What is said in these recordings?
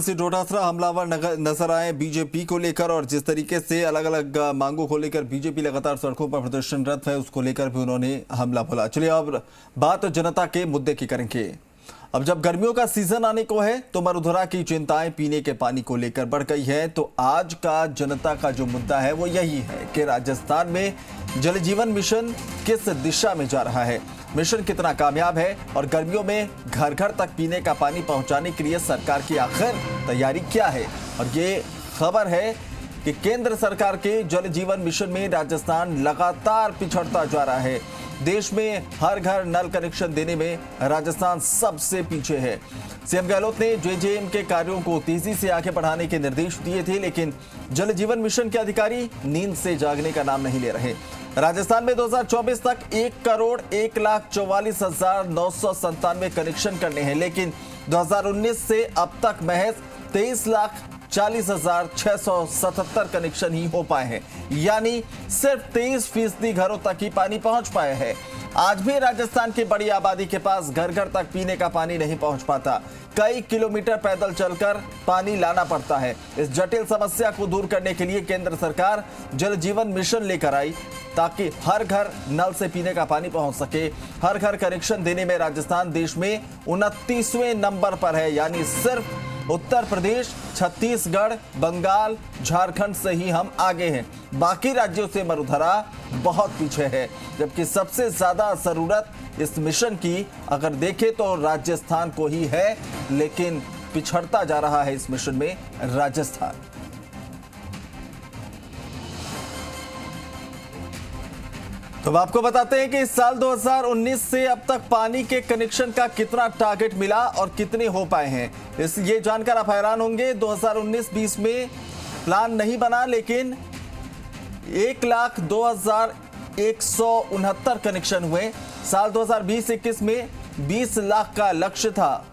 से डोटासरा हमलावर नजर आए बीजेपी को लेकर, और जिस तरीके से अलग अलग मांगों को लेकर बीजेपी लगातार सड़कों पर प्रदर्शनरत है, उसको लेकर भी उन्होंने हमला बोला। चलिए अब बात जनता के मुद्दे की करेंगे। अब जब गर्मियों का सीजन आने को है तो मरुधरा की चिंताएं पीने के पानी को लेकर बढ़ गई है। तो आज का जनता का जो मुद्दा है वो यही है कि राजस्थान में जल जीवन मिशन किस दिशा में जा रहा है, मिशन कितना कामयाब है और गर्मियों में घर घर तक पीने का पानी पहुंचाने के लिए सरकार की आखिर तैयारी क्या है। और ये खबर है कि केंद्र सरकार के जल जीवन मिशन में राजस्थान लगातार पिछड़ता जा रहा है। देश में हर घर नल कनेक्शन देने में राजस्थान सबसे पीछे है। सीएम गहलोत ने जेजेएम के कार्यों को तेजी से आगे बढ़ाने के निर्देश दिए थे, लेकिन जल जीवन मिशन के अधिकारी नींद से जागने का नाम नहीं ले रहे। राजस्थान में 2024 तक 1,44,997 कनेक्शन करने हैं, लेकिन 2019 से अब तक महज 23,40,677 कनेक्शन ही हो पाए हैं, यानी सिर्फ 23% घरों तक ही पानी पहुंच पाए हैं। आज भी राजस्थान की बड़ी आबादी के पास घर घर तक पीने का पानी नहीं पहुंच पाता। कई किलोमीटर पैदल चलकर पानी लाना पड़ता है। इस जटिल समस्या को दूर करने के लिए केंद्र सरकार जल जीवन मिशन लेकर आई, ताकि हर घर नल से पीने का पानी पहुंच सके। हर घर कनेक्शन देने में राजस्थान देश में 29वें नंबर पर है, यानी सिर्फ उत्तर प्रदेश, छत्तीसगढ़, बंगाल, झारखंड से ही हम आगे हैं। बाकी राज्यों से मरुधरा बहुत पीछे है, जबकि सबसे ज्यादा जरूरत इस मिशन की अगर देखें तो राजस्थान को ही है, लेकिन पिछड़ता जा रहा है इस मिशन में राजस्थान। तो अब आपको बताते हैं कि इस साल 2019 से अब तक पानी के कनेक्शन का कितना टारगेट मिला और कितने हो पाए हैं। ये जानकर आप हैरान होंगे। 2019-20 में प्लान नहीं बना, लेकिन 1,02,169 कनेक्शन हुए। साल 2020-21 में 20 लाख का लक्ष्य था।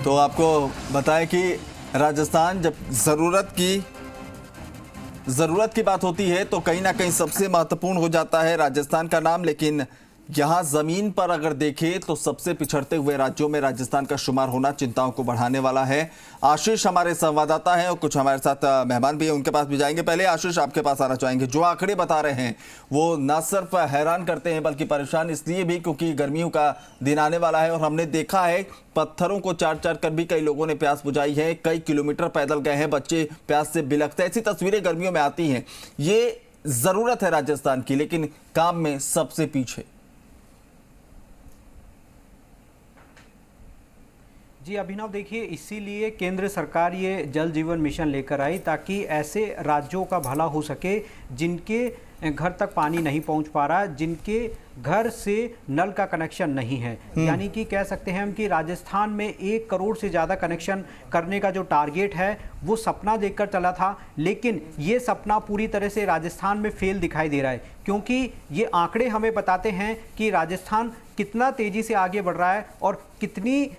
तो आपको बताएं कि राजस्थान जब ज़रूरत की बात होती है तो कहीं ना कहीं सबसे महत्वपूर्ण हो जाता है राजस्थान का नाम, लेकिन यहाँ ज़मीन पर अगर देखें तो सबसे पिछड़ते हुए राज्यों में राजस्थान का शुमार होना चिंताओं को बढ़ाने वाला है। आशीष हमारे संवाददाता हैं और कुछ हमारे साथ मेहमान भी हैं, उनके पास भी जाएंगे। पहले आशीष, आपके पास आना चाहेंगे। जो आंकड़े बता रहे हैं वो न सिर्फ हैरान करते हैं बल्कि परेशान इसलिए भी क्योंकि गर्मियों का दिन आने वाला है, और हमने देखा है पत्थरों को चाट कर भी कई लोगों ने प्यास बुझाई है। कई किलोमीटर पैदल गए हैं, बच्चे प्यास से बिलखते, ऐसी तस्वीरें गर्मियों में आती हैं। ये जरूरत है राजस्थान की, लेकिन काम में सबसे पीछे। जी अभिनव, देखिए इसीलिए केंद्र सरकार ये जल जीवन मिशन लेकर आई, ताकि ऐसे राज्यों का भला हो सके जिनके घर तक पानी नहीं पहुंच पा रहा, जिनके घर से नल का कनेक्शन नहीं है। यानी कि कह सकते हैं हम कि राजस्थान में 1 करोड़ से ज़्यादा कनेक्शन करने का जो टारगेट है वो सपना देखकर चला था, लेकिन ये सपना पूरी तरह से राजस्थान में फेल दिखाई दे रहा है, क्योंकि ये आंकड़े हमें बताते हैं कि राजस्थान कितना तेज़ी से आगे बढ़ रहा है और कितनी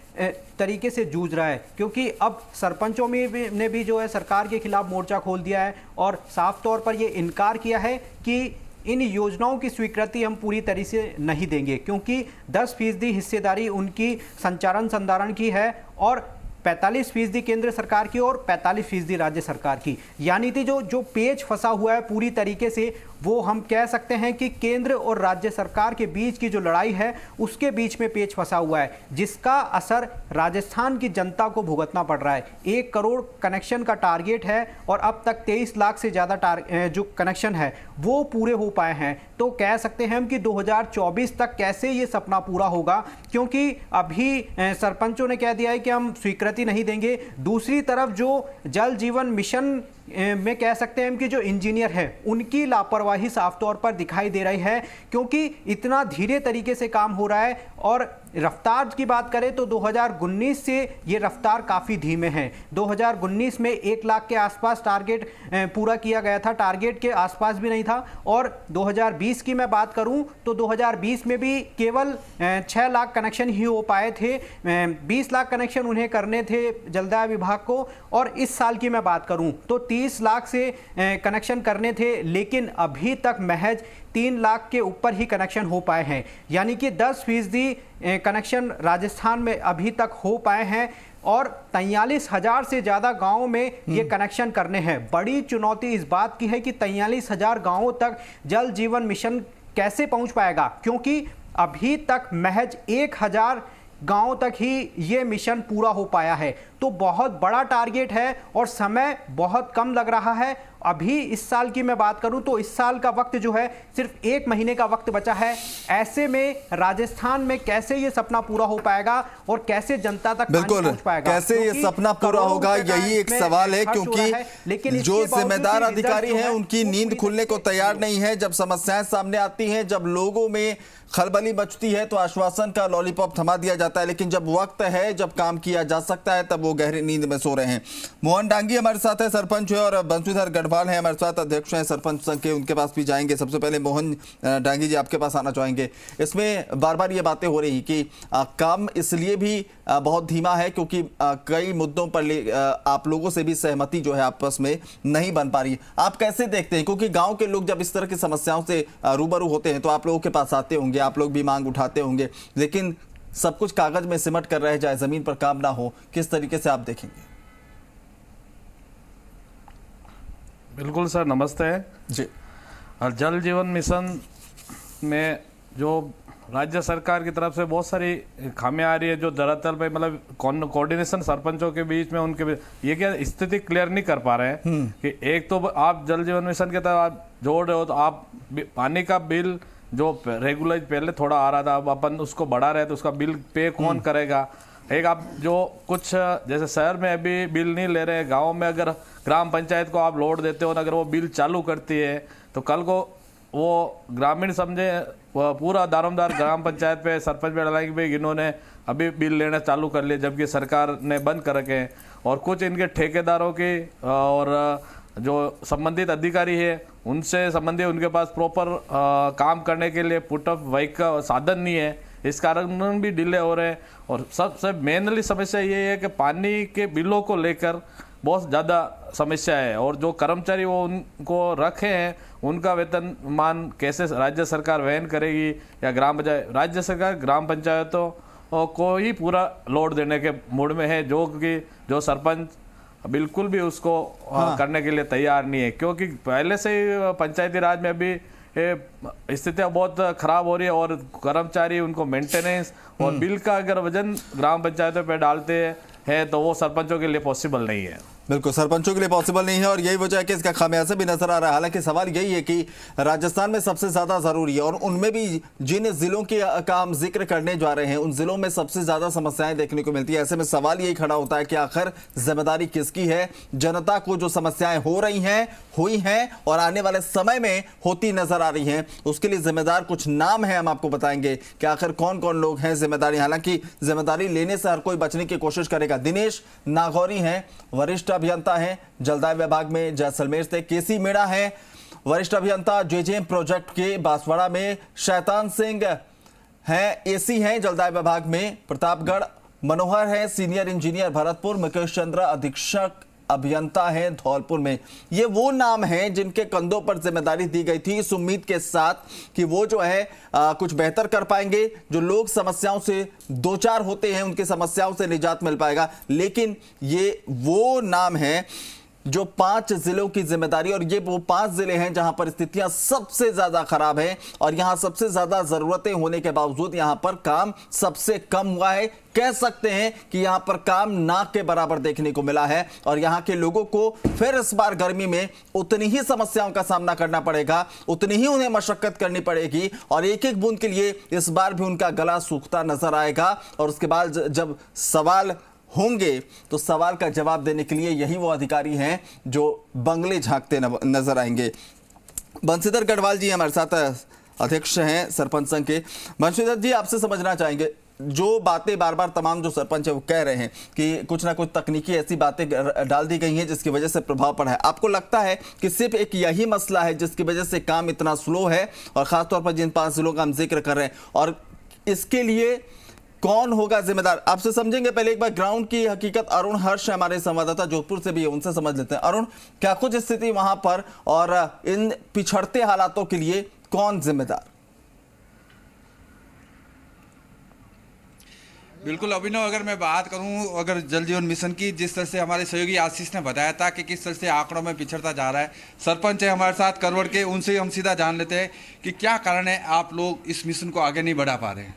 तरीके से जूझ रहा है। क्योंकि अब सरपंचों ने भी जो है सरकार के खिलाफ मोर्चा खोल दिया है और साफ तौर पर ये इनकार किया है कि इन योजनाओं की स्वीकृति हम पूरी तरह से नहीं देंगे, क्योंकि 10% हिस्सेदारी उनकी संचालन संधारण की है और 45% केंद्र सरकार की और 45% राज्य सरकार की। यानी कि जो पेच फंसा हुआ है पूरी तरीके से, वो हम कह सकते हैं कि केंद्र और राज्य सरकार के बीच की जो लड़ाई है उसके बीच में पेच फंसा हुआ है, जिसका असर राजस्थान की जनता को भुगतना पड़ रहा है। 1 करोड़ कनेक्शन का टारगेट है और अब तक 23 लाख से ज़्यादा जो कनेक्शन है वो पूरे हो पाए हैं। तो कह सकते हैं हम कि 2024 तक कैसे ये सपना पूरा होगा, क्योंकि अभी सरपंचों ने कह दिया है कि हम स्वीकृति नहीं देंगे। दूसरी तरफ जो जल जीवन मिशन में कह सकते हैं कि जो इंजीनियर है उनकी लापरवाही साफ तौर पर दिखाई दे रही है, क्योंकि इतना धीरे तरीके से काम हो रहा है और रफ्तार की बात करें तो 2019 से ये रफ्तार काफ़ी धीमे हैं। 2019 में 1 लाख के आसपास टारगेट पूरा किया गया था, टारगेट के आसपास भी नहीं था। और 2020 की मैं बात करूं तो 2020 में भी केवल 6 लाख कनेक्शन ही हो पाए थे। 20 लाख कनेक्शन उन्हें करने थे जलदाय विभाग को। और इस साल की मैं बात करूं तो 30 लाख से कनेक्शन करने थे, लेकिन अभी तक महज 3 लाख के ऊपर ही कनेक्शन हो पाए हैं। यानी कि 10% कनेक्शन राजस्थान में अभी तक हो पाए हैं और 43,000 से ज़्यादा गांवों में ये कनेक्शन करने हैं। बड़ी चुनौती इस बात की है कि 43,000 गांवों तक जल जीवन मिशन कैसे पहुंच पाएगा, क्योंकि अभी तक महज 1,000 गांव तक ही ये मिशन पूरा हो पाया है। तो बहुत बड़ा टारगेट है और समय बहुत कम लग रहा है। अभी इस साल की मैं बात करूं तो इस साल का वक्त जो है सिर्फ 1 महीने का वक्त बचा है। ऐसे में राजस्थान में कैसे ये सपना पूरा हो पाएगा और कैसे जनता तक पानी पहुंच पाएगा, कैसे ये सपना पूरा होगा, यही एक सवाल है। क्योंकि जो जिम्मेदार अधिकारी हैं उनकी नींद खुलने को तैयार नहीं है। जब समस्याएं सामने आती हैं, जब लोगों में खलबली मचती है तो आश्वासन का लॉलीपॉप थमा दिया जाता है, लेकिन जब वक्त है, जब काम किया जा सकता है, तब वो गहरी नींद में सो रहे हैं। मोहन डांगी हमारे साथ है, सरपंच है, और बंशीधर गढ़वाल है हमारे साथ, अध्यक्ष हैं सरपंच संघ के, उनके पास भी जाएंगे। सबसे पहले मोहन डांगी जी, आपके पास आना चाहेंगे। इसमें बार बार ये बातें हो रही कि काम इसलिए भी बहुत धीमा है क्योंकि कई मुद्दों पर आप लोगों से भी सहमति जो है आपस में नहीं बन पा रही। आप कैसे देखते हैं, क्योंकि गांव के लोग जब इस तरह की समस्याओं से रूबरू होते हैं तो आप लोगों के पास आते होंगे, आप लोग भी मांग उठाते होंगे, लेकिन सब कुछ कागज में सिमट कर रह जाए, जमीन पर काम ना हो, किस तरीके से आप देखेंगे? बिल्कुल सर, नमस्ते जी। और जल जीवन मिशन में जो राज्य सरकार की तरफ से बहुत सारी खामियां आ रही है, जो दरअसल पे मतलब कोऑर्डिनेशन सरपंचों के बीच में, उनके ये क्या स्थिति क्लियर नहीं कर पा रहे हैं कि एक तो आप जल जीवन मिशन के तहत आप जोड़ रहे हो तो आप पानी का बिल जो रेगुलर पहले थोड़ा आ रहा था, अब अपन उसको बढ़ा रहे तो उसका बिल पे कौन करेगा। एक आप जो कुछ जैसे शहर में अभी बिल नहीं ले रहे हैं, गाँव में अगर ग्राम पंचायत को आप लोड देते हो, अगर वो बिल चालू करती है तो कल को वो ग्रामीण समझे पूरा दारोमदार ग्राम पंचायत पे सरपंच पे डालेंगे भाई इन्होंने अभी बिल लेना चालू कर लिया, जबकि सरकार ने बंद कर रखे हैं। और कुछ इनके ठेकेदारों की और जो संबंधित अधिकारी है उनसे संबंधित उनके पास प्रॉपर काम करने के लिए पुटअप व्हीकल साधन नहीं है, इस कारण भी डिले हो रहे हैं। और सबसे मेनली समस्या ये है कि पानी के बिलों को लेकर बहुत ज़्यादा समस्या है, और जो कर्मचारी वो उनको रखे हैं उनका वेतन मान कैसे राज्य सरकार वहन करेगी, या ग्राम पंचायत, राज्य सरकार ग्राम पंचायतों को ही पूरा लोड देने के मूड में है, जो कि जो सरपंच बिल्कुल भी उसको करने के लिए तैयार नहीं है। क्योंकि पहले से ही पंचायती राज में अभी स्थितियाँ बहुत खराब हो रही है, और कर्मचारी उनको मेंटेनेंस और बिल का अगर वजन ग्राम पंचायतों पे डालते हैं तो वो सरपंचों के लिए पॉसिबल नहीं है। बिल्कुल, सरपंचों के लिए पॉसिबल नहीं है, और यही वजह है कि इसका खामियाजा भी नजर आ रहा है। हालांकि सवाल यही है कि राजस्थान में सबसे ज्यादा जरूरी है, और उनमें भी जिन जिलों के का हम जिक्र करने जा रहे हैं उन जिलों में सबसे ज्यादा समस्याएं देखने को मिलती है। ऐसे में सवाल यही खड़ा होता है कि आखिर जिम्मेदारी किसकी है? जनता को जो समस्याएं हो रही हैं, हुई हैं और आने वाले समय में होती नजर आ रही हैं, उसके लिए जिम्मेदार कुछ नाम है, हम आपको बताएंगे कि आखिर कौन कौन लोग हैं जिम्मेदारी। हालांकि जिम्मेदारी लेने से हर कोई बचने की कोशिश करेगा। दिनेश नागौरी हैं, वरिष्ठ अभियंता हैं जलदाय विभाग में जैसलमेर से। केसी मीणा हैं, वरिष्ठ अभियंता जेजेएम प्रोजेक्ट के बांसवाड़ा में। शैतान सिंह हैं, एसी हैं जलदाय विभाग में प्रतापगढ़। मनोहर हैं, सीनियर इंजीनियर भरतपुर। मुकेश चंद्र अधीक्षक अभियंता हैं धौलपुर में। ये वो नाम हैं जिनके कंधों पर जिम्मेदारी दी गई थी, इस उम्मीद के साथ कि वो जो है कुछ बेहतर कर पाएंगे। जो लोग समस्याओं से दो चार होते हैं उनकी समस्याओं से निजात मिल पाएगा। लेकिन ये वो नाम है जो 5 जिलों की जिम्मेदारी, और ये वो 5 जिले हैं जहां पर स्थितियां सबसे ज्यादा खराब हैं और यहां सबसे ज्यादा जरूरतें होने के बावजूद यहां पर काम सबसे कम हुआ है। कह सकते हैं कि यहां पर काम नाक के बराबर देखने को मिला है, और यहां के लोगों को फिर इस बार गर्मी में उतनी ही समस्याओं का सामना करना पड़ेगा, उतनी ही उन्हें मशक्कत करनी पड़ेगी, और एक एक बूंद के लिए इस बार भी उनका गला सूखता नजर आएगा। और उसके बाद जब सवाल होंगे तो सवाल का जवाब देने के लिए यही वो अधिकारी हैं जो बंगले झांकते नजर आएंगे। बंशीधर गढ़वाल जी हमारे साथ अध्यक्ष हैं सरपंच संघ के। बंशीधर जी, आपसे समझना चाहेंगे, जो बातें बार बार तमाम जो सरपंच है वो कह रहे हैं कि कुछ ना कुछ तकनीकी ऐसी बातें डाल दी गई हैं जिसकी वजह से प्रभाव पड़ा है, आपको लगता है कि सिर्फ एक यही मसला है जिसकी वजह से काम इतना स्लो है, और खासतौर पर जिन 5 जिलों का हम जिक्र कर रहे हैं, और इसके लिए कौन होगा जिम्मेदार? आपसे समझेंगे, पहले एक बार ग्राउंड की हकीकत अरुण हर्ष हमारे संवाददाता जोधपुर से भी है, उनसे समझ लेते हैं। अरुण, क्या कुछ स्थिति वहां पर, और इन पिछड़ते हालातों के लिए कौन जिम्मेदार? बिल्कुल अभिनव, अगर मैं बात करूं अगर जल जीवन मिशन की, जिस तरह से हमारे सहयोगी आशीष ने बताया था कि किस तरह से आंकड़ों में पिछड़ता जा रहा है, सरपंच है हमारे साथ करवड़ के, उनसे ही हम सीधा जान लेते हैं कि क्या कारण है आप लोग इस मिशन को आगे नहीं बढ़ा पा रहे हैं।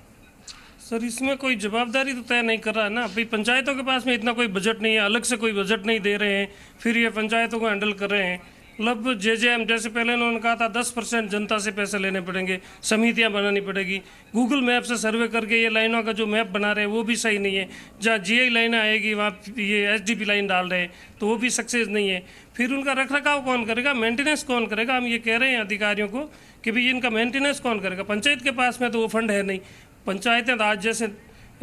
सर, इसमें कोई जवाबदारी तो तय नहीं कर रहा है ना, भाई पंचायतों के पास में इतना कोई बजट नहीं है, अलग से कोई बजट नहीं दे रहे हैं, फिर ये पंचायतों को हैंडल कर रहे हैं। मतलब जेजेएम जैसे पहले उन्होंने कहा था 10% जनता से पैसे लेने पड़ेंगे, समितियां बनानी पड़ेगी, गूगल मैप से सर्वे करके ये लाइनों का जो मैप बना रहे हैं वो भी सही नहीं है, जहाँ जीआई लाइनें आएगी वहाँ ये एसडीपी लाइन डाल रहे हैं तो वो भी सक्सेस नहीं है। फिर उनका रखरखाव कौन करेगा, मेंटेनेंस कौन करेगा? हम ये कह रहे हैं अधिकारियों को कि भाई इनका मेंटेनेंस कौन करेगा? पंचायत के पास में तो वो फंड है नहीं, पंचायतें आज जैसे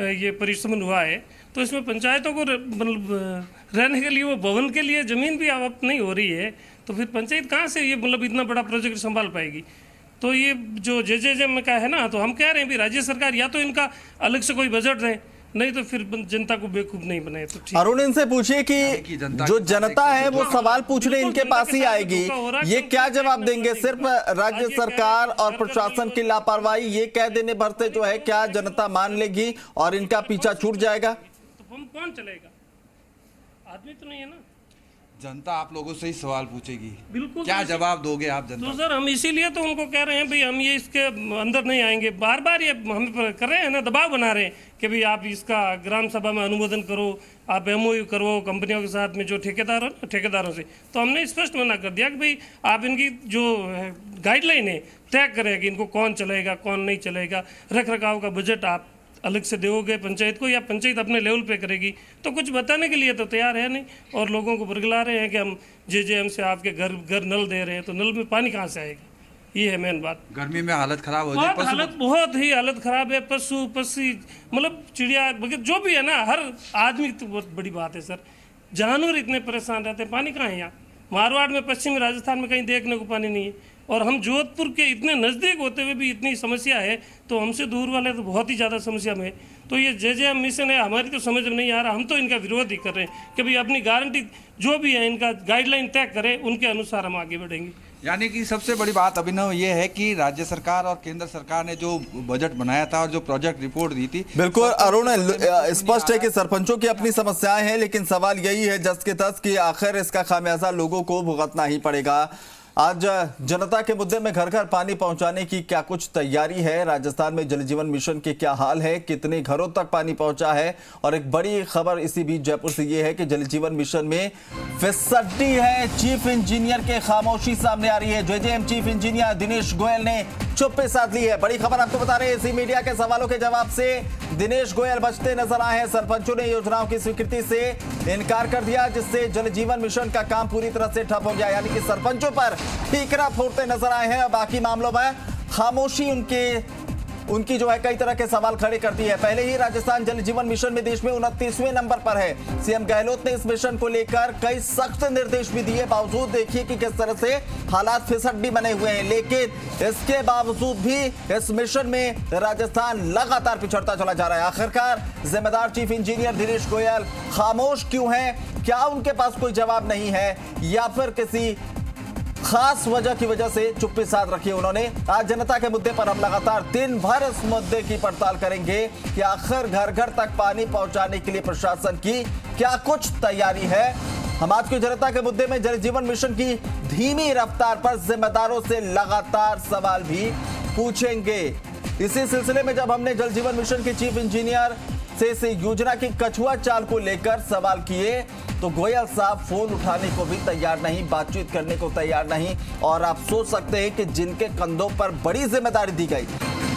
ये परिश्रम हुआ है तो इसमें पंचायतों को मतलब रहने के लिए वो भवन के लिए ज़मीन भी आवक नहीं हो रही है, तो फिर पंचायत कहाँ से ये मतलब इतना बड़ा प्रोजेक्ट संभाल पाएगी? तो ये जो जेजेएम का है ना, तो हम कह रहे हैं भी राज्य सरकार या तो इनका अलग से कोई बजट दें, नहीं तो फिर जनता को बेवकूफ नहीं बनाए तो ठीक। अरुण, इनसे पूछिए कि जो जनता है वो सवाल पूछने इनके पास ही आएगी, ये क्या जवाब देंगे? सिर्फ राज्य सरकार और प्रशासन की लापरवाही ये कह देने भर से जो है क्या जनता मान लेगी और इनका पीछा छूट जाएगा? तो हम कौन चलेगा? आदमी तो नहीं है ना। जनता आप लोगों से ही सवाल पूछेगी, बिल्कुल। क्या जवाब दोगे आप जनता? तो सर हम इसीलिए तो उनको कह रहे हैं भाई हम ये इसके अंदर नहीं आएंगे, बार बार ये हम कर रहे हैं ना, दबाव बना रहे हैं कि भाई आप इसका ग्राम सभा में अनुमोदन करो, आप एमओयू करो कंपनियों के साथ में जो ठेकेदार हो ना, ठेकेदारों से। तो हमने स्पष्ट मना कर दिया कि भाई आप इनकी जो गाइडलाइन है तय करें कि इनको कौन चलाएगा कौन नहीं चलाएगा, रख रखाव का बजट आप अलग से दोगे पंचायत को या पंचायत अपने लेवल पे करेगी, तो कुछ बताने के लिए तो तैयार है नहीं, और लोगों को बरगला रहे हैं कि हम जेजेएम से आपके घर नल दे रहे हैं, तो नल में पानी कहाँ से आएगा? ये है मेन बात। गर्मी में हालत खराब हो जाए, हालत बहुत ही हालत खराब है, पशु पक्षी मतलब चिड़िया वगैरह जो भी है ना, हर आदमी तो बहुत बड़ी बात है सर, जानवर इतने परेशान रहते हैं, पानी कहाँ है यहाँ? मारवाड़ में, पश्चिमी राजस्थान में कहीं देखने को पानी नहीं है, और हम जोधपुर के इतने नज़दीक होते हुए भी इतनी समस्या है, तो हमसे दूर वाले तो बहुत ही ज़्यादा समस्या में है। तो ये जेजेएम मिशन है, हमारी तो समझ में नहीं आ रहा, हम तो इनका विरोध ही कर रहे हैं कि भाई अपनी गारंटी जो भी है इनका गाइडलाइन तय करें, उनके अनुसार हम आगे बढ़ेंगे। यानी कि सबसे बड़ी बात अभिनव ये है कि राज्य सरकार और केंद्र सरकार ने जो बजट बनाया था और जो प्रोजेक्ट रिपोर्ट दी थी, बिल्कुल अरुण, स्पष्ट है कि सरपंचों की अपनी समस्याएं हैं, लेकिन सवाल यही है जस के तस कि आखिर इसका खामियाजा लोगों को भुगतना ही पड़ेगा। आज जनता के मुद्दे में घर घर पानी पहुंचाने की क्या कुछ तैयारी है? राजस्थान में जल जीवन मिशन के क्या हाल है? कितने घरों तक पानी पहुंचा है? और एक बड़ी खबर इसी बीच जयपुर से ये है कि जल जीवन मिशन में फिसड्डी है, चीफ इंजीनियर के खामोशी सामने आ रही है। JJM chief engineer Dinesh Goyal ने चुप्पी साध ली है। बड़ी खबर आपको बता रहे हैं, इसी मीडिया के सवालों के जवाब से दिनेश गोयल बचते नजर आए हैं। सरपंचों ने योजनाओं की स्वीकृति से इनकार कर दिया, जिससे जल जीवन मिशन का काम पूरी तरह से ठप हो गया। यानी कि सरपंचों पर ठीकरा फोड़ते नजर आए हैं। बाकी मामलों में खामोशी उनकी जो है कई तरह के सवाल खड़े करती है। पहले ही राजस्थान जल जीवन मिशन में देश में 29वें नंबर पर है। सीएम गहलोत ने इस मिशन को लेकर कई सख्त निर्देश भी दिए, बावजूद देखिए कि किस तरह से हालात फिसड्डी बने हुए हैं। लेकिन इसके बावजूद भी इस मिशन में राजस्थान लगातार पिछड़ता चला जा रहा है। आखिरकार जिम्मेदार चीफ इंजीनियर दिनेश गोयल खामोश क्यों हैं? क्या उनके पास कोई जवाब नहीं है, या फिर किसी खास वजह की वजह से चुप्पी साध रखी है उन्होंने? आज जनता के मुद्दे पर हम लगातार दिन भर इस मुद्दे की पड़ताल करेंगे कि आखिर घर घर तक पानी पहुंचाने के लिए प्रशासन की क्या कुछ तैयारी है। हम आज की जनता के मुद्दे में जल जीवन मिशन की धीमी रफ्तार पर जिम्मेदारों से लगातार सवाल भी पूछेंगे। इसी सिलसिले में जब हमने जल जीवन मिशन के चीफ इंजीनियर से इस योजना की कछुआ चाल को लेकर सवाल किए, तो गोयल साहब फोन उठाने को भी तैयार नहीं, बातचीत करने को तैयार नहीं। और आप सोच सकते हैं कि जिनके कंधों पर बड़ी जिम्मेदारी दी गई,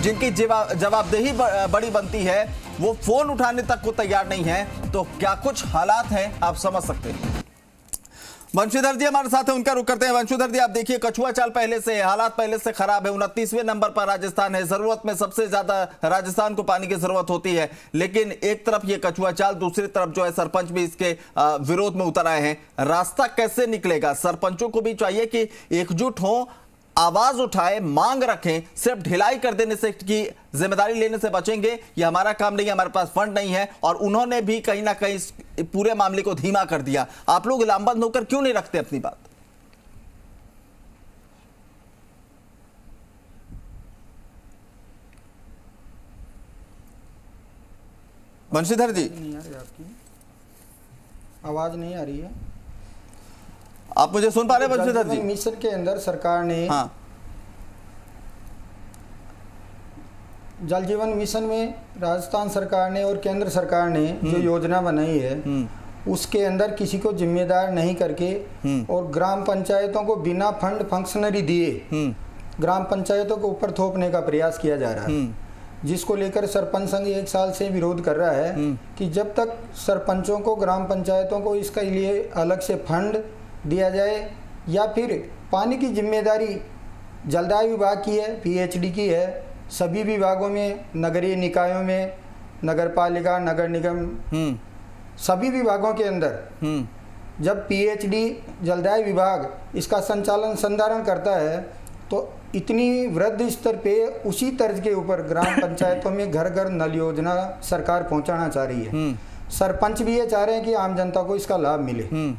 जिनकी जवाबदेही बड़ी बनती है, वो फोन उठाने तक को तैयार नहीं है, तो क्या कुछ हालात हैं आप समझ सकते हैं। वंशीधर जी हमारे साथ हैं, उनका रुख करते हैं। वंशीधर जी, आप देखिए कछुआ चाल पहले से हालात पहले से खराब है। 29वें नंबर पर राजस्थान है, जरूरत में सबसे ज्यादा राजस्थान को पानी की जरूरत होती है, लेकिन एक तरफ ये कछुआ चाल, दूसरी तरफ जो है सरपंच भी इसके विरोध में उतर आए हैं। रास्ता कैसे निकलेगा? सरपंचों को भी चाहिए कि एकजुट हो, आवाज उठाए, मांग रखें। सिर्फ ढिलाई कर देने से की जिम्मेदारी लेने से बचेंगे, ये हमारा काम नहीं है, हमारे पास फंड नहीं है। और उन्होंने भी कहीं ना कहीं इस पूरे मामले को धीमा कर दिया। आप लोग लामबंद होकर क्यों नहीं रखते अपनी बात? वंशीधर जी, आपकी आवाज नहीं आ रही है। आप मुझे सुन पा रहे हैं वंशीधर जी? मिशन के अंदर सरकार ने जल जीवन मिशन में राजस्थान सरकार ने और केंद्र सरकार ने जो योजना बनाई है उसके अंदर किसी को जिम्मेदार नहीं करके और ग्राम पंचायतों को बिना फंड फंक्शनरी दिए ग्राम पंचायतों को ऊपर थोपने का प्रयास किया जा रहा है, जिसको लेकर सरपंच संघ 1 साल से विरोध कर रहा है कि जब तक सरपंचों को, ग्राम पंचायतों को इसके लिए अलग से फंड दिया जाए या फिर पानी की जिम्मेदारी जलदाय विभाग की है, पीएचडी की है, सभी विभागों में, नगरीय निकायों में, नगर पालिका, नगर निगम, सभी विभागों के अंदर जब पीएचडी जलदाय विभाग इसका संचालन संधारण करता है तो इतनी वृद्ध स्तर पे उसी तर्ज के ऊपर ग्राम पंचायतों में घर घर नल योजना सरकार पहुंचाना चाह रही है। सरपंच भी ये चाह रहे हैं कि आम जनता को इसका लाभ मिले।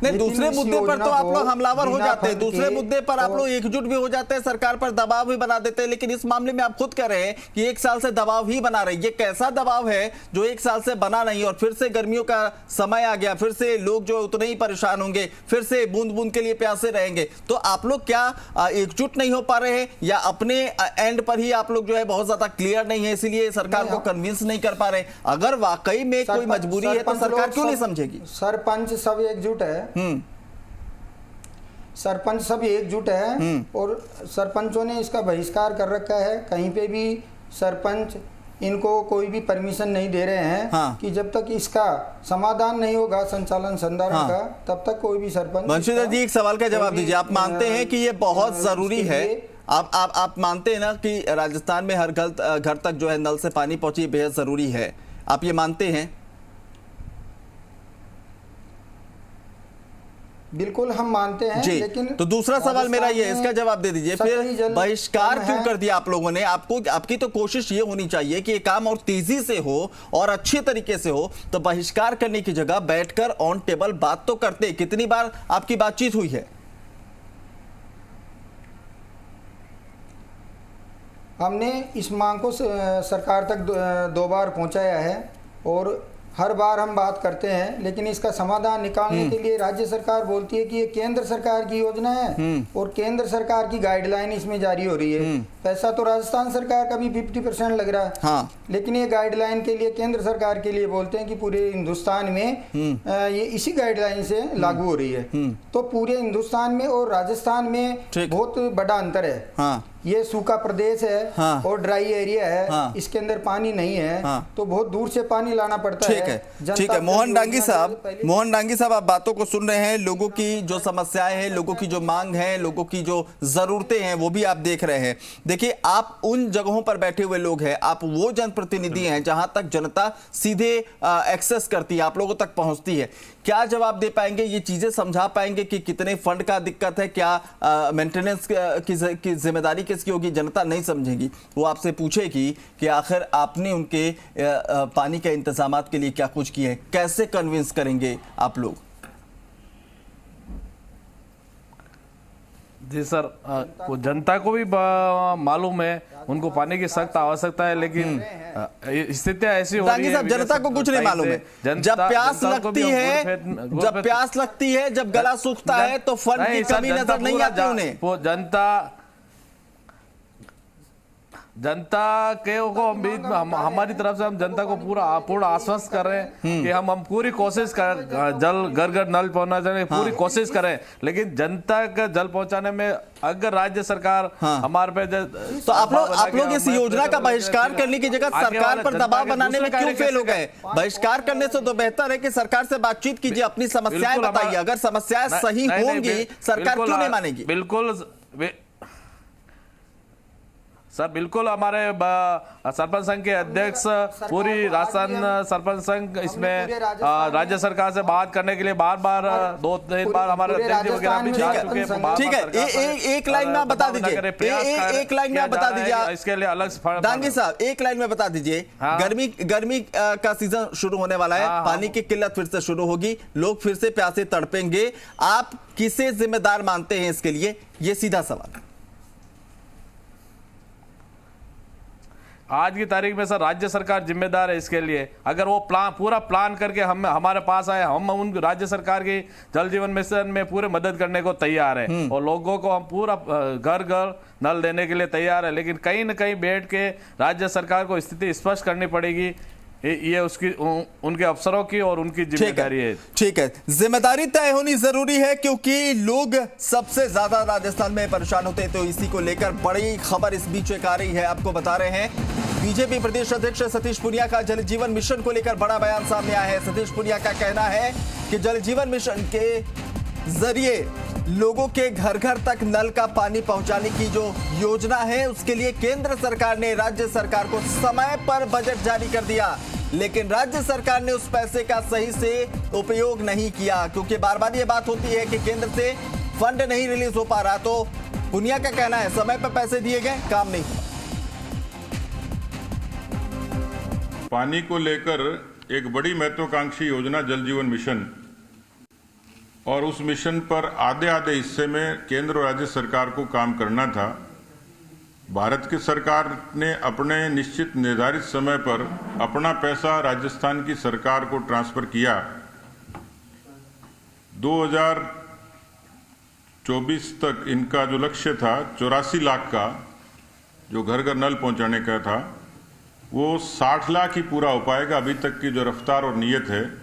नहीं, दूसरे मुद्दे पर तो आप लोग हमलावर हो जाते हैं, दूसरे मुद्दे पर आप लोग एकजुट भी हो जाते हैं, सरकार पर दबाव भी बना देते हैं, लेकिन इस मामले में आप खुद कह रहे हैं कि 1 साल से दबाव ही बना रहे हैं। ये कैसा दबाव है जो 1 साल से बना नहीं, और फिर से गर्मियों का समय आ गया, फिर से लोग जो उतने ही परेशान होंगे, फिर से बूंद बूंद के लिए प्यासे रहेंगे। तो आप लोग क्या एकजुट नहीं हो पा रहे हैं, या अपने एंड पर ही आप लोग जो है बहुत ज्यादा क्लियर नहीं है, इसीलिए सरकार को कन्विंस नहीं कर पा रहे? अगर वाकई में कोई मजबूरी है तो सरकार क्यों नहीं समझेगी? सरपंच सब एकजुट है, सरपंच सब एकजुट है और सरपंचों ने इसका बहिष्कार कर रखा है। कहीं पे भी सरपंच इनको कोई भी परमिशन नहीं दे रहे हैं कि जब तक इसका समाधान नहीं होगा संचालन संधारण का, तब तक कोई भी सरपंच। वंशीधर जी, एक सवाल का जवाब दीजिए। आप मानते हैं कि ये बहुत जरूरी है? आप मानते हैं ना कि राजस्थान में हर घर तक जो है नल से पानी पहुंचे बेहद जरूरी है? आप ये मानते हैं? बिल्कुल हम मानते हैं, लेकिन तो दूसरा सवाल मेरा ये है, इसका जवाब दे दीजिए। फिर बहिष्कार क्यों कर दिया आप लोगों ने? आपकी तो कोशिश ये होनी चाहिए कि ये काम और तेजी से हो और अच्छे तरीके से हो, तो बहिष्कार करने की जगह बैठकर ऑन टेबल बात तो करते। कितनी बार आपकी बातचीत हुई है? हमने इस मांग को सरकार तक 2 बार पहुंचाया है और हर बार हम बात करते हैं, लेकिन इसका समाधान निकालने के लिए राज्य सरकार बोलती है कि ये केंद्र सरकार की योजना है और केंद्र सरकार की गाइडलाइन इसमें जारी हो रही है। पैसा तो राजस्थान सरकार का भी 50% लग रहा है, लेकिन ये गाइडलाइन के लिए केंद्र सरकार के लिए बोलते हैं कि पूरे हिंदुस्तान में ये इसी गाइडलाइन से लागू हो रही है। तो पूरे हिंदुस्तान में और राजस्थान में बहुत बड़ा अंतर है। ये सूखा प्रदेश है और ड्राई एरिया है, इसके अंदर पानी नहीं है, तो बहुत दूर से पानी लाना पड़ता है। ठीक है मोहन डांगी साहब, आप बातों को सुन रहे हैं। लोगों की जो समस्याएं हैं, लोगों की जो मांग है, लोगों की जो जरूरतें हैं, वो भी आप देख रहे हैं। देखिए, आप उन जगहों पर बैठे हुए लोग हैं, आप वो जनप्रतिनिधि हैं जहां तक जनता सीधे एक्सेस करती है, आप लोगों तक पहुंचती है। क्या जवाब दे पाएंगे? ये चीजें समझा पाएंगे कि कितने फंड का दिक्कत है, क्या मेंटेनेंस की जिम्मेदारी किसकी होगी? जनता नहीं समझेगी। वो आपसे पूछेगी कि आखिर आपने उनके पानी के इंतजामात के लिए क्या कुछ किए हैं। कैसे कन्विंस करेंगे आप लोग? जी सर, वो जनता को भी मालूम है, उनको पानी की सख्त आवश्यकता है, लेकिन स्थितियां ऐसी हो रही है। जनता को कुछ नहीं मालूम है। जब प्यास लगती है, जब गला सूखता है, तो फंड की कमी नजर नहीं आती उन्हें। वो जनता जनता के को हमारी तरफ से हम जनता को पूर्ण आश्वस्त कर रहे हैं कि हम पूरी कोशिश कर जल घर घर नल पहुंचाने पूरी कोशिश करें, लेकिन जनता का जल पहुंचाने में अगर राज्य सरकार हमारे पे तो आप लोग इस योजना का बहिष्कार करने की जगह सरकार पर दबाव बनाने में क्यों फेल हो गए? बहिष्कार करने से तो बेहतर है कि सरकार से बातचीत कीजिए, अपनी समस्याएं बताइए। अगर समस्याएं सही होंगी सरकार क्यों नहीं मानेगी? बिल्कुल सर, बिल्कुल हमारे सरपंच संघ के अध्यक्ष पूरी राजस्थान सरपंच संघ इसमें राज्य सरकार से बात करने के लिए बार बार 2-3 बार हमारे अध्यक्ष जी वगैरह भी जा चुके हैं। ठीक है, एक लाइन में बता दीजिए, एक लाइन में बता दीजिए इसके लिए अलग दांगी साहब, एक लाइन में बता दीजिए। गर्मी का सीजन शुरू होने वाला है, पानी की किल्लत फिर से शुरू होगी, लोग फिर से प्यासे तड़पेंगे, आप किसे जिम्मेदार मानते हैं इसके लिए? ये सीधा सवाल। आज की तारीख में सर राज्य सरकार जिम्मेदार है इसके लिए। अगर वो पूरा प्लान करके हमारे पास आए, हम उन राज्य सरकार की जल जीवन मिशन में पूरे मदद करने को तैयार है और लोगों को हम पूरा घर घर नल देने के लिए तैयार है, लेकिन कहीं न कहीं बैठ के राज्य सरकार को स्थिति स्पष्ट करनी पड़ेगी। ये उसकी उनके अफसरों की और उनकी जिम्मेदारी है। ठीक है, जिम्मेदारी तय होनी जरूरी है क्योंकि लोग सबसे ज्यादा राजस्थान में परेशान होते हैं। तो इसी को लेकर बड़ी खबर इस बीच एक आ रही है, आपको बता रहे हैं। बीजेपी प्रदेश अध्यक्ष सतीश पुनिया का जल जीवन मिशन को लेकर बड़ा बयान सामने आया है। सतीश पुनिया का कहना है कि जल जीवन मिशन के जरिए लोगों के घर घर तक नल का पानी पहुंचाने की जो योजना है उसके लिए केंद्र सरकार ने राज्य सरकार को समय पर बजट जारी कर दिया, लेकिन राज्य सरकार ने उस पैसे का सही से उपयोग नहीं किया, क्योंकि बार बार ये बात होती है कि केंद्र से फंड नहीं रिलीज हो पा रहा। तो पुनिया का कहना है समय पर पैसे दिए गए, काम नहीं हुआ। पानी को लेकर एक बड़ी महत्वाकांक्षी योजना जल जीवन मिशन, और उस मिशन पर आधे हिस्से में केंद्र और राज्य सरकार को काम करना था। भारत की सरकार ने अपने निश्चित निर्धारित समय पर अपना पैसा राजस्थान की सरकार को ट्रांसफर किया। 2024 तक इनका जो लक्ष्य था 84 लाख का, जो घर घर नल पहुंचाने का था, वो 60 लाख ही पूरा हो पाएगा अभी तक की जो रफ्तार और नीयत है।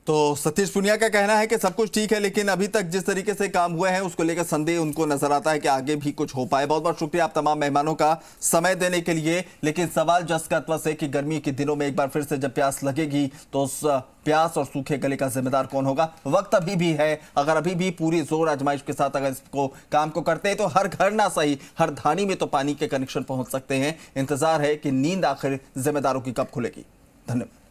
तो सतीश पुनिया का कहना है कि सब कुछ ठीक है, लेकिन अभी तक जिस तरीके से काम हुए हैं उसको लेकर संदेह उनको नजर आता है कि आगे भी कुछ हो पाए। बहुत बहुत शुक्रिया आप तमाम मेहमानों का समय देने के लिए। लेकिन सवाल जस का तवस है कि गर्मी के दिनों में एक बार फिर से जब प्यास लगेगी तो उस प्यास और सूखे गले का जिम्मेदार कौन होगा? वक्त अभी भी है, अगर अभी भी पूरी जोर आजमाइश के साथ अगर इसको काम को करते हैं तो हर घर ना सही हर धानी में तो पानी के कनेक्शन पहुंच सकते हैं। इंतजार है कि नींद आखिर जिम्मेदारों की कब खुलेगी। धन्यवाद।